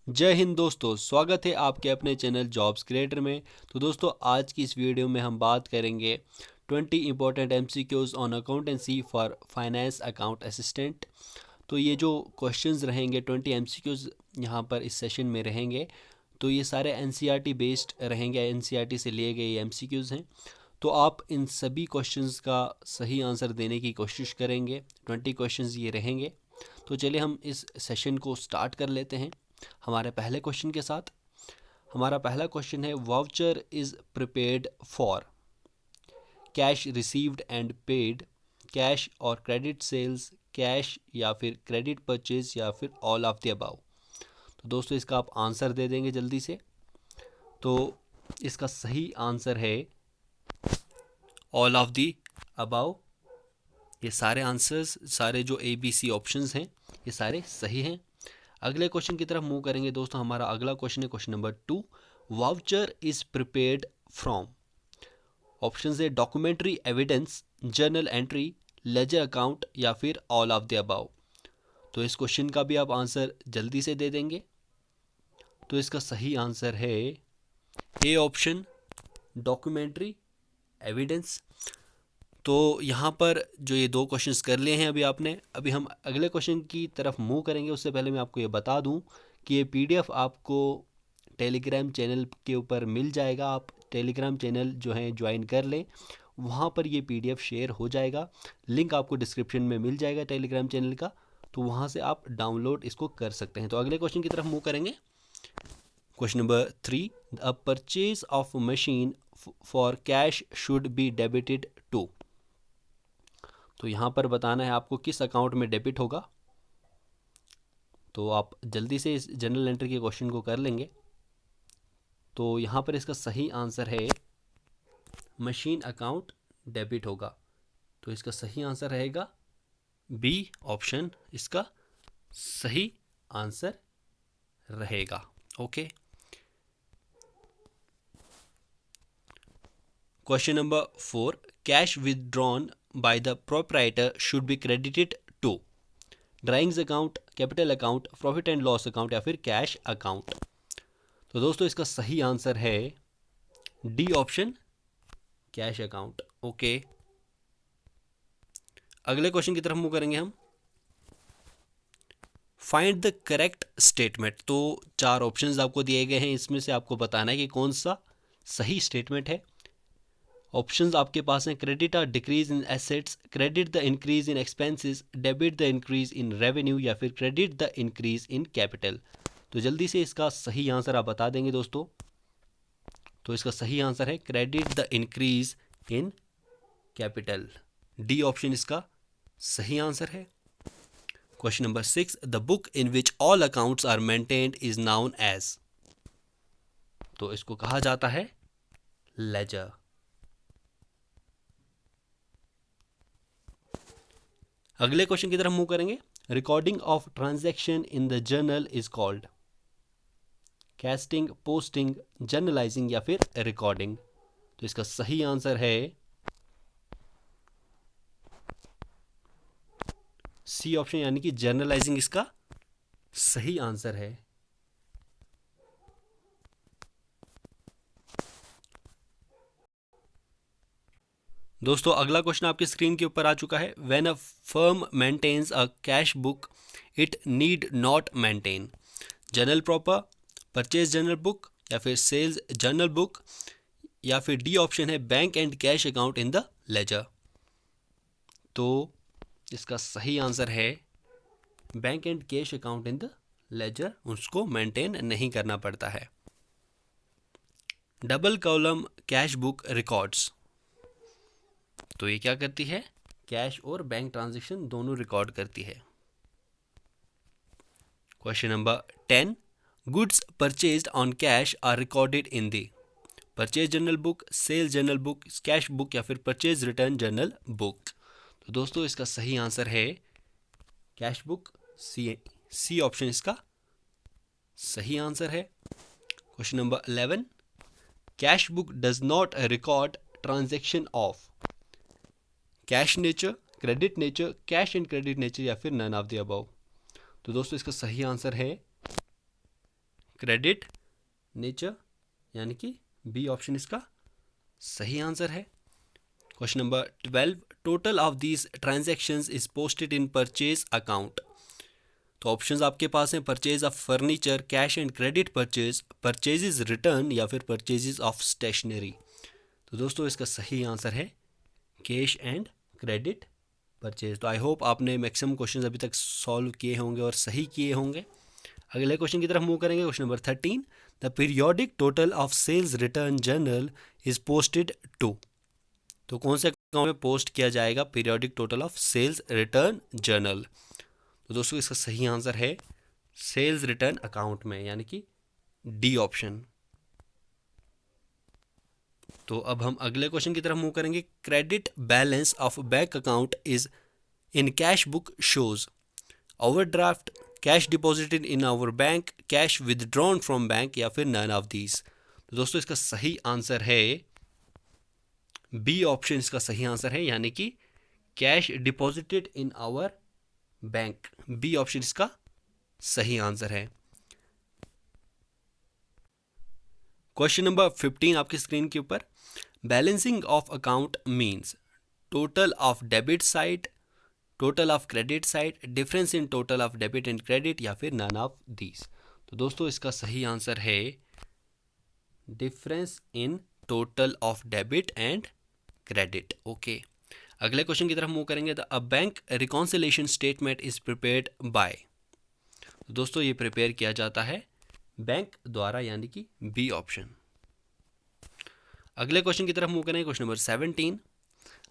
जय हिंद दोस्तों, स्वागत है आपके अपने चैनल जॉब्स क्रिएटर में। तो दोस्तों, आज की इस वीडियो में हम बात करेंगे 20 important MCQs on accountancy for finance account assistant. तो ये जो क्वेश्चंस रहेंगे 20 एमसीक्यूज यहाँ पर इस सेशन में रहेंगे। तो ये सारे एनसीईआरटी बेस्ड रहेंगे, एनसीईआरटी से लिए गए एमसीक्यूज हैं। तो आप इन सभी क्वेश्चंस का सही आंसर देने की कोशिश करेंगे। 20 क्वेश्चंस ये रहेंगे। तो चलिए हम इस सेशन को स्टार्ट कर लेते हैं हमारे पहले क्वेश्चन के साथ। हमारा पहला क्वेश्चन है, voucher is prepared for cash received and paid, cash और क्रेडिट सेल्स, कैश या फिर क्रेडिट परचेज या फिर ऑल ऑफ द अबव। तो दोस्तों, इसका आप आंसर दे देंगे जल्दी से। तो इसका सही आंसर है ऑल ऑफ द अबव। ये सारे आंसर्स, सारे जो ए बी सी ऑप्शंस हैं, ये सारे सही हैं। अगले क्वेश्चन की तरफ मूव करेंगे दोस्तों। हमारा अगला क्वेश्चन है question number 2, voucher is prepared from. Option है documentary evidence, journal entry, ledger account या फिर ऑल ऑफ द अबव। तो इस क्वेश्चन का भी आप आंसर जल्दी से दे देंगे। तो इसका सही आंसर है ए ऑप्शन, डॉक्यूमेंट्री एविडेंस। तो यहाँ पर जो ये दो क्वेश्चंस कर लिए हैं अभी हम अगले क्वेश्चन की तरफ मूव करेंगे। उससे पहले मैं आपको ये बता दूं कि ये पीडीएफ आपको टेलीग्राम चैनल के ऊपर मिल जाएगा। आप टेलीग्राम चैनल जो है ज्वाइन कर लें, वहाँ पर ये पीडीएफ शेयर हो जाएगा। लिंक आपको डिस्क्रिप्शन में मिल जाएगा टेलीग्राम चैनल का, तो वहाँ से आप डाउनलोड इसको कर सकते हैं। तो अगले क्वेश्चन की तरफ मूव करेंगे। Question number 3, a purchase of machine for cash should be debited to. तो यहाँ पर बताना है आपको किस अकाउंट में डेबिट होगा। तो आप जल्दी से इस जनरल एंट्री के क्वेश्चन को कर लेंगे। तो यहाँ पर इसका सही आंसर है मशीन अकाउंट डेबिट होगा। तो इसका सही आंसर रहेगा बी ऑप्शन, इसका सही आंसर रहेगा। Okay, question number 4, cash withdrawn by the proprietor should be credited to drawings account, capital account, profit and loss account या फिर कैश अकाउंट। तो दोस्तों, इसका सही आंसर है D option, cash account. Okay, अगले क्वेश्चन की तरफ मूव करेंगे हम। Find the correct statement. तो 4 ऑप्शंस आपको दिए गए हैं, इसमें से आपको बताना है कि कौन सा सही स्टेटमेंट है। ऑप्शंस आपके पास हैं, क्रेडिट और decrease in assets, credit the increase in expenses, debit the increase in revenue या फिर credit the increase in capital. तो जल्दी से इसका सही आंसर आप बता देंगे दोस्तों। तो इसका सही आंसर है credit the increase in capital. D option इसका सही आंसर है। Question number 6, the book in which all accounts are maintained is known as. तो इसको कहा जाता है लेजर। अगले क्वेश्चन की तरफ मूव करेंगे। Recording of transaction in the journal is called casting, posting, journalising या फिर रिकॉर्डिंग। तो इसका सही आंसर है सी ऑप्शन, यानी कि जर्नलाइजिंग इसका सही आंसर है। दोस्तों, अगला क्वेश्चन आपकी स्क्रीन के ऊपर आ चुका है। When a firm maintains a cash book it need not maintain journal proper, purchase journal book या फिर सेल्स जर्नल बुक या फिर डी ऑप्शन है bank and cash account in the ledger. तो इसका सही आंसर है bank and cash account in the ledger, उसको मेंटेन नहीं करना पड़ता है। Double column cash book records. तो ये क्या करती है, कैश और बैंक ट्रांजैक्शन दोनों रिकॉर्ड करती है। Question number 10, goods purchased on cash are recorded in the purchase journal book, sales journal book, cash book या फिर परचेज रिटर्न जर्नल बुक। तो दोस्तों, इसका सही आंसर है कैश बुक, सी ऑप्शन इसका सही आंसर है। Question number 11, cash book does not record transaction of cash nature, credit nature, cash and credit nature या फिर नन ऑफ द अबव। तो दोस्तों, इसका सही आंसर है क्रेडिट नेचर, यानी कि बी ऑप्शन इसका सही आंसर है। Question number 12, total of these transactions is posted in purchase account. तो ऑप्शंस आपके पास हैं purchase of furniture, cash and credit purchase, purchases return या फिर परचेजेस ऑफ स्टेशनरी। तो दोस्तों इसका सही आंसर है कैश एंड क्रेडिट परचेज। तो आई होप आपने मैक्सिमम क्वेश्चंस अभी तक सॉल्व किए होंगे और सही किए होंगे। अगले क्वेश्चन की तरफ मूव करेंगे। Question number 13, the periodic total of sales return journal is posted to. तो कौन से अकाउंट में पोस्ट किया जाएगा periodic total of sales return journal? तो दोस्तों इसका सही आंसर है सेल्स रिटर्न अकाउंट में, यानी कि डी ऑप्शन। तो अब हम अगले क्वेश्चन की तरफ मूव करेंगे। Credit balance of bank account is in cash book shows overdraft, cash deposited in our bank, cash withdrawn from bank या फिर नन ऑफ दीज। तो दोस्तों इसका सही आंसर है बी ऑप्शन इसका सही आंसर है, यानी कि cash deposited in our bank. B option इसका सही आंसर है। क्वेश्चन नंबर 15 आपकी स्क्रीन के ऊपर, balancing of account means total of debit side, total of credit side, difference in total of debit and credit या फिर नन ऑफ दीज। तो दोस्तों इसका सही आंसर है difference in total of debit and credit. Okay, अगले question की तरफ मूव करेंगे। A bank reconciliation statement is prepared by. दोस्तों ये प्रिपेयर किया जाता है बैंक द्वारा, यानी कि बी ऑप्शन। अगले क्वेश्चन की तरफ मूव करेंगे। Question number 17,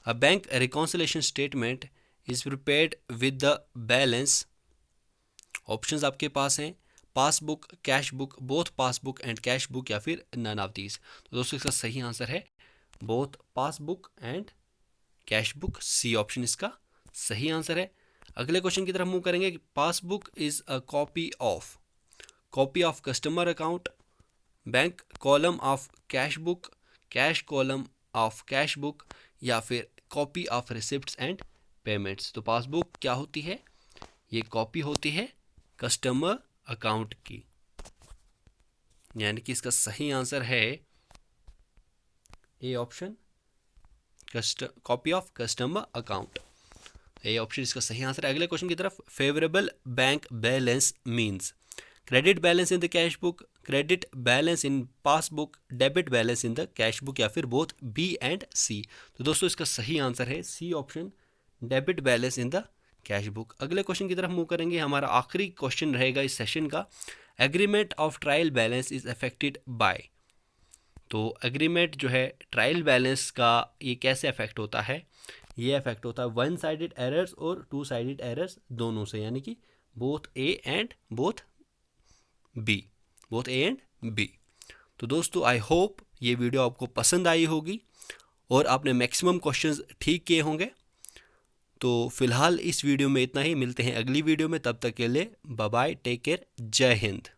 a bank reconciliation statement is prepared with the balance. Options आपके पास हैं passbook, cash book, both passbook and cash book या फिर नन ऑफ दीज। तो दोस्तों इसका सही आंसर है both passbook and cash book. C option इसका सही आंसर है। अगले क्वेश्चन की तरफ मूव करेंगे। Passbook is a copy of customer account, bank column of cash book, cash column of cash book या फिर copy of receipts and payments. तो पासबुक क्या होती है? ये कॉपी होती है कस्टमर अकाउंट की, यानी कि इसका सही आंसर है A option, copy of customer account. A option इसका सही आंसर है। अगले क्वेश्चन की तरफ, favourable bank balance means credit balance in the cash book, credit balance in passbook, debit balance in the cash book या फिर both B and सी। तो दोस्तों इसका सही आंसर है C option, debit balance in the cash book. अगले question की तरफ मूव करेंगे। हमारा आखिरी क्वेश्चन रहेगा इस सेशन का, agreement of trial balance is affected by. तो एग्रीमेंट जो है ट्रायल बैलेंस का ये कैसे अफेक्ट होता है? ये अफेक्ट होता है वन साइडेड एरर्स और टू साइडेड एरर्स दोनों से, यानी कि both A and both B. तो दोस्तों आई होप ये वीडियो आपको पसंद आई होगी और आपने मैक्सिमम क्वेश्चंस ठीक किए होंगे। तो फिलहाल इस वीडियो में इतना ही, मिलते हैं अगली वीडियो में, तब तक के लिए बाय बाय, टेक केयर, जय हिंद।